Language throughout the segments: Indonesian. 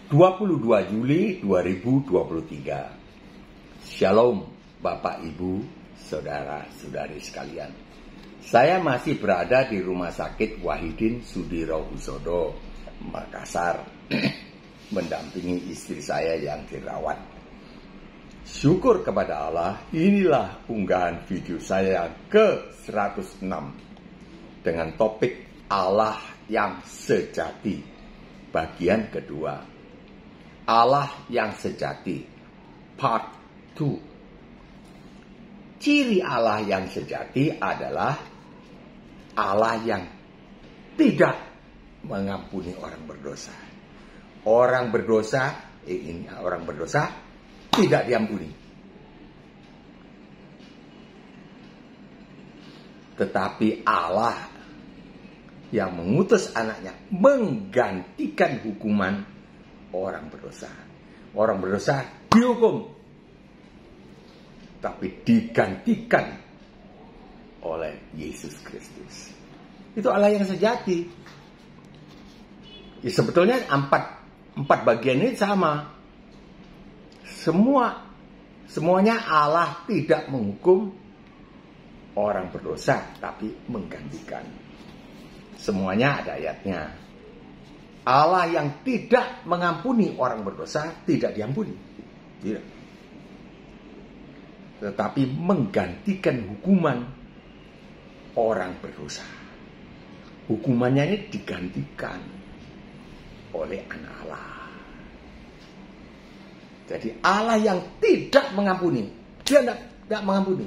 22 Juli 2023. Shalom Bapak Ibu, Saudara-saudari sekalian. Saya masih berada di Rumah Sakit Wahidin Sudirohusodo, Makassar, mendampingi istri saya yang dirawat. Syukur kepada Allah, inilah unggahan video saya ke-106 dengan topik Allah yang sejati, bagian kedua. Allah yang sejati, part 2. Ciri Allah yang sejati adalah Allah yang tidak mengampuni orang berdosa. Orang berdosa tidak diampuni. Tetapi Allah yang mengutus anaknya menggantikan hukuman orang berdosa. Orang berdosa dihukum, tapi digantikan oleh Yesus Kristus. Itu Allah yang sejati. Ya, sebetulnya empat bagian ini sama. Semuanya Allah tidak menghukum orang berdosa, tapi menggantikan. Semuanya ada ayatnya. Allah yang tidak mengampuni orang berdosa tidak diampuni. Tidak. Tetapi menggantikan hukuman orang berdosa. Hukumannya ini digantikan oleh anak Allah. Jadi Allah yang tidak mengampuni, dia tidak mengampuni.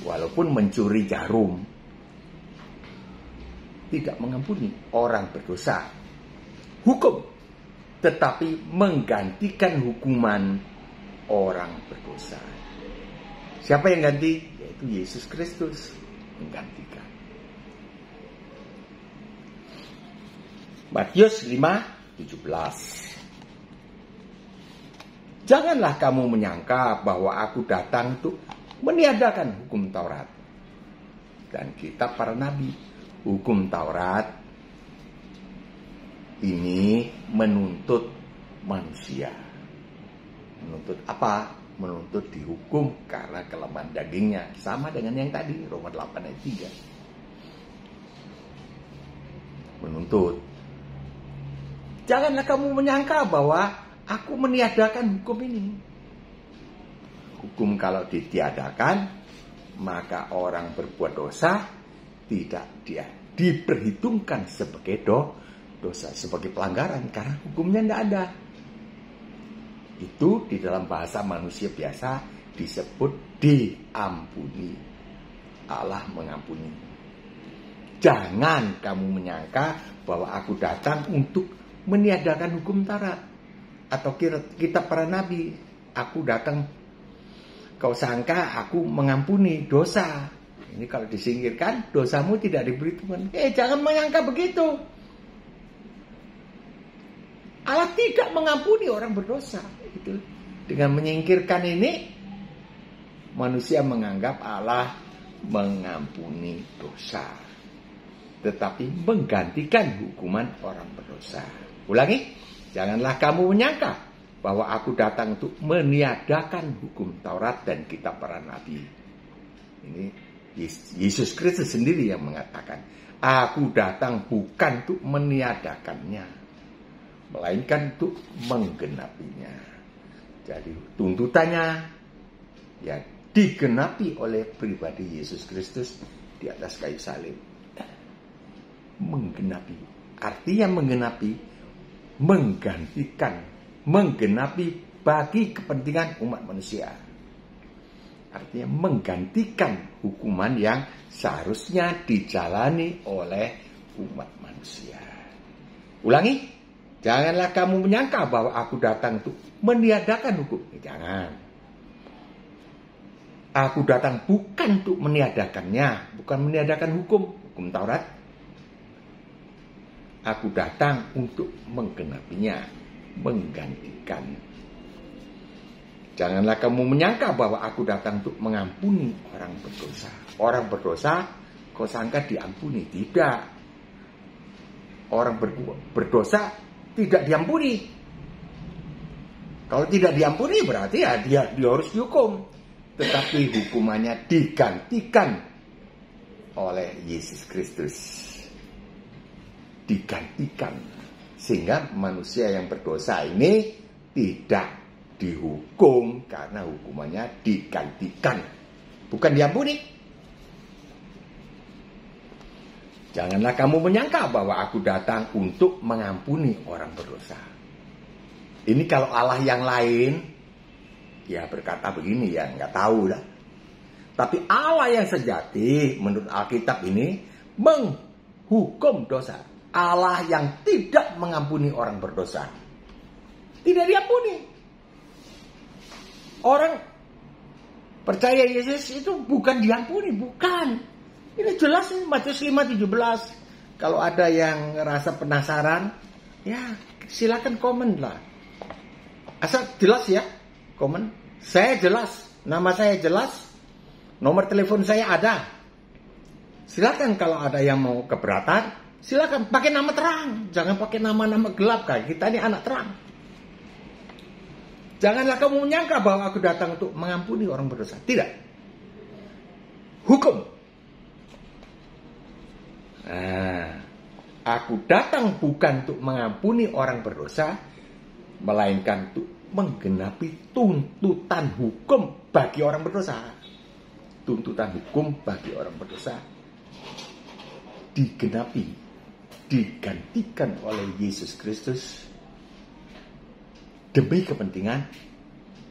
Walaupun mencuri jarum, tidak mengampuni orang berdosa, hukum, tetapi menggantikan hukuman orang berdosa. Siapa yang ganti? Yaitu Yesus Kristus menggantikan. Matius 5:17. Janganlah kamu menyangka bahwa aku datang untuk meniadakan hukum Taurat dan kitab para nabi. Hukum Taurat ini menuntut manusia. Menuntut apa? Menuntut dihukum karena kelemahan dagingnya. Sama dengan yang tadi, Roma 8 ayat 3. Menuntut. Janganlah kamu menyangka bahwa aku meniadakan hukum ini. Hukum kalau ditiadakan, maka orang berbuat dosa tidak dia diperhitungkan sebagai dosa, sebagai pelanggaran, karena hukumnya tidak ada. Itu di dalam bahasa manusia biasa disebut diampuni. Allah mengampuni. Jangan kamu menyangka bahwa aku datang untuk meniadakan hukum Taurat atau kitab para nabi. Aku datang, kau sangka aku mengampuni dosa. Ini kalau disingkirkan, dosamu tidak diperhitungkan. Jangan menyangka begitu. Allah tidak mengampuni orang berdosa. Itu. Dengan menyingkirkan ini, manusia menganggap Allah mengampuni dosa, tetapi menggantikan hukuman orang berdosa. Ulangi, janganlah kamu menyangka bahwa aku datang untuk meniadakan hukum Taurat dan kitab para nabi. Ini Yesus Kristus sendiri yang mengatakan, aku datang bukan untuk meniadakannya, melainkan untuk menggenapinya. Jadi tuntutannya ya digenapi oleh pribadi Yesus Kristus di atas kayu salib. Menggenapi, artinya menggenapi, menggantikan, menggenapi bagi kepentingan umat manusia. Artinya menggantikan hukuman yang seharusnya dijalani oleh umat manusia. Ulangi, janganlah kamu menyangka bahwa aku datang untuk meniadakan hukum. Jangan. Aku datang bukan untuk meniadakannya, bukan meniadakan hukum Taurat. Aku datang untuk menggenapinya, menggantikan. Janganlah kamu menyangka bahwa aku datang untuk mengampuni orang berdosa. Orang berdosa, kau sangka diampuni? Tidak. Orang berdosa tidak diampuni. Kalau tidak diampuni berarti ya dia harus dihukum. Tetapi hukumannya digantikan oleh Yesus Kristus. Digantikan. Sehingga manusia yang berdosa ini tidak dihukum karena hukumannya digantikan. Bukan diampuni. Janganlah kamu menyangka bahwa aku datang untuk mengampuni orang berdosa. Ini kalau Allah yang lain, ya berkata begini ya, nggak tahu dah. Tapi Allah yang sejati, menurut Alkitab ini, menghukum dosa. Allah yang tidak mengampuni orang berdosa. Tidak diampuni. Orang percaya Yesus itu bukan diampuni, bukan. Ini jelas ini Matius 5:17. Kalau ada yang ngerasa penasaran, ya silakan komen lah. Asal jelas ya, komen. Saya jelas, nama saya jelas, nomor telepon saya ada. Silakan kalau ada yang mau keberatan, silakan pakai nama terang, jangan pakai nama-nama gelap kan. Kita ini anak terang. Janganlah kamu menyangka bahwa aku datang untuk mengampuni orang berdosa. Tidak. Hukum. Aku datang bukan untuk mengampuni orang berdosa, melainkan untuk menggenapi tuntutan hukum bagi orang berdosa. Tuntutan hukum bagi orang berdosa digenapi, digantikan oleh Yesus Kristus demi kepentingan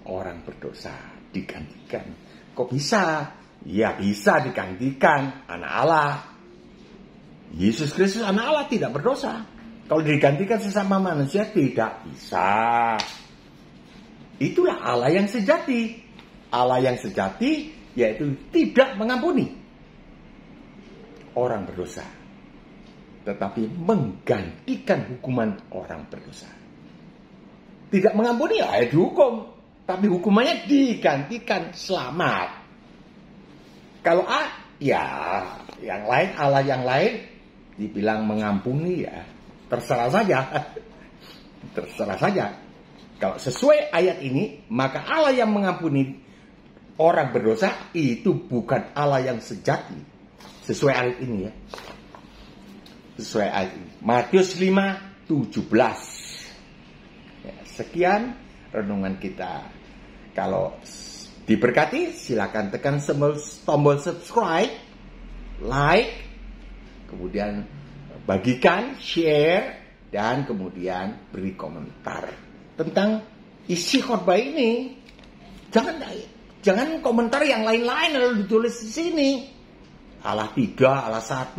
orang berdosa. Digantikan. Kok bisa? Ya bisa digantikan. Anak Allah. Yesus Kristus anak Allah tidak berdosa. Kalau digantikan sesama manusia tidak bisa. Itulah Allah yang sejati. Allah yang sejati yaitu tidak mengampuni orang berdosa, tetapi menggantikan hukuman orang berdosa. Tidak mengampuni ya dihukum, tapi hukumannya digantikan selamat. Kalau ya yang lain, Allah yang lain dibilang mengampuni ya terserah saja. Terserah saja. Kalau sesuai ayat ini, maka Allah yang mengampuni orang berdosa itu bukan Allah yang sejati. Sesuai ayat ini ya. Sesuai ayat ini. Matius 5:17. Ya, sekian renungan kita. Kalau diberkati, silakan tekan tombol subscribe, like, kemudian bagikan, share, dan kemudian beri komentar tentang isi khotbah ini. Jangan komentar yang lain-lain lalu ditulis di sini. Allah 3, Allah 1.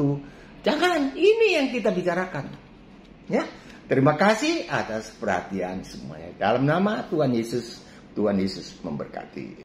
Jangan, ini yang kita bicarakan. Ya. Terima kasih atas perhatian semuanya. Dalam nama Tuhan Yesus memberkati.